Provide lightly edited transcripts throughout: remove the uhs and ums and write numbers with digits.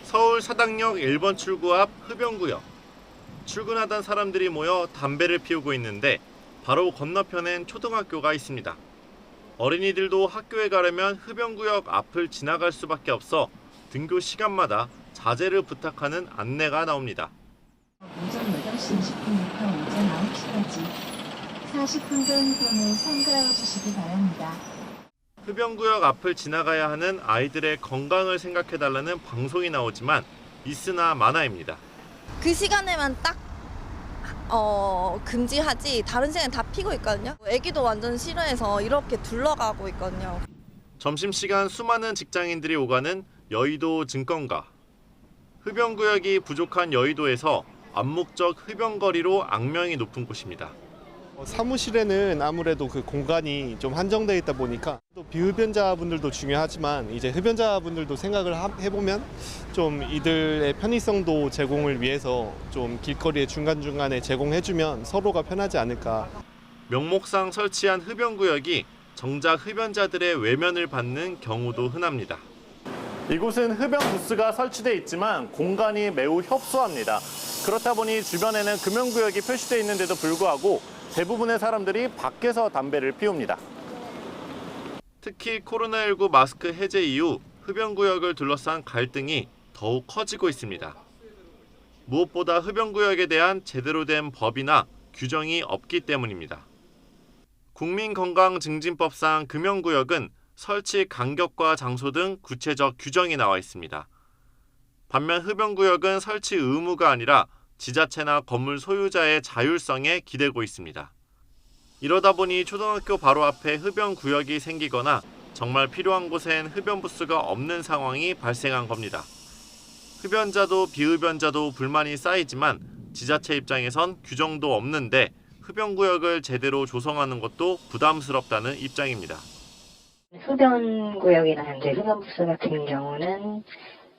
서울 사당역 1번 출구 앞 흡연구역. 출근하던 사람들이 모여 담배를 피우고 있는데 바로 건너편엔 초등학교가 있습니다. 어린이들도 학교에 가려면 흡연구역 앞을 지나갈 수밖에 없어 등교 시간마다 자제를 부탁하는 안내가 나옵니다. 오전 8시 20분부터 오전 9시까지 40분간 번호 삼가해 주시기 바랍니다. 흡연구역 앞을 지나가야 하는 아이들의 건강을 생각해달라는 방송이 나오지만 있으나 마나입니다. 그 시간에만 딱 금지하지 다른 시간에 다 피고 있거든요. 애기도 완전 싫어해서 이렇게 둘러가고 있거든요. 점심시간 수많은 직장인들이 오가는 여의도 증권가. 흡연구역이 부족한 여의도에서 암묵적 흡연거리로 악명이 높은 곳입니다. 사무실에는 아무래도 그 공간이 좀 한정되어 있다 보니까 또 비흡연자분들도 중요하지만 이제 흡연자분들도 생각을 해보면 좀 이들의 편의성도 제공을 위해서 좀 길거리에 중간중간에 제공해주면 서로가 편하지 않을까. 명목상 설치한 흡연구역이 정작 흡연자들의 외면을 받는 경우도 흔합니다. 이곳은 흡연 부스가 설치돼 있지만 공간이 매우 협소합니다. 그렇다 보니 주변에는 금연구역이 표시돼 있는데도 불구하고 대부분의 사람들이 밖에서 담배를 피웁니다. 특히 코로나19 마스크 해제 이후 흡연구역을 둘러싼 갈등이 더욱 커지고 있습니다. 무엇보다 흡연구역에 대한 제대로 된 법이나 규정이 없기 때문입니다. 국민건강증진법상 금연구역은 설치 간격과 장소 등 구체적 규정이 나와 있습니다. 반면 흡연구역은 설치 의무가 아니라 지자체나 건물 소유자의 자율성에 기대고 있습니다. 이러다 보니 초등학교 바로 앞에 흡연구역이 생기거나 정말 필요한 곳엔 흡연 부스가 없는 상황이 발생한 겁니다. 흡연자도 비흡연자도 불만이 쌓이지만 지자체 입장에선 규정도 없는데 흡연구역을 제대로 조성하는 것도 부담스럽다는 입장입니다. 흡연구역이나 현재 흡연부스 같은 경우는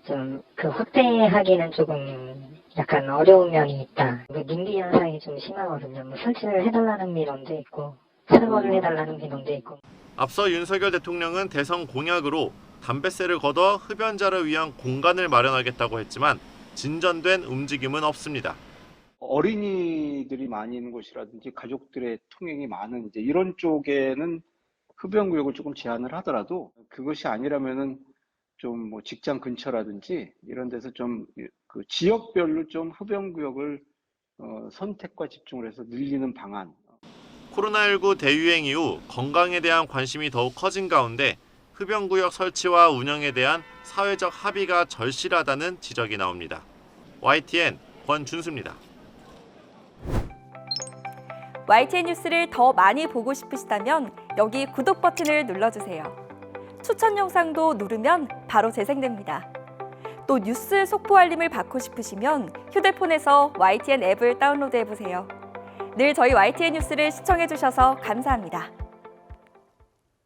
좀 확대하기는 조금 약간 어려운 면이 있다. 님비 현상이 좀 심하거든요. 설치를 해달라는 민원도 있고 철거를 해달라는 민원도 있고. 앞서 윤석열 대통령은 대선 공약으로 담뱃세를 걷어 흡연자를 위한 공간을 마련하겠다고 했지만 진전된 움직임은 없습니다. 어린이들이 많이 있는 곳이라든지 가족들의 통행이 많은 이제 이런 쪽에는 흡연구역을 조금 제한을 하더라도 그것이 아니라면은 좀 뭐 직장 근처라든지 이런 데서 좀 그 지역별로 좀 흡연구역을 선택과 집중을 해서 늘리는 방안. 코로나19 대유행 이후 건강에 대한 관심이 더욱 커진 가운데 흡연구역 설치와 운영에 대한 사회적 합의가 절실하다는 지적이 나옵니다. YTN 권준수입니다. YTN 뉴스를 더 많이 보고 싶으시다면 여기 구독 버튼을 눌러주세요. 추천 영상도 누르면 바로 재생됩니다. 또 뉴스 속보 알림을 받고 싶으시면 휴대폰에서 YTN 앱을 다운로드해보세요. 늘 저희 YTN 뉴스를 시청해주셔서 감사합니다.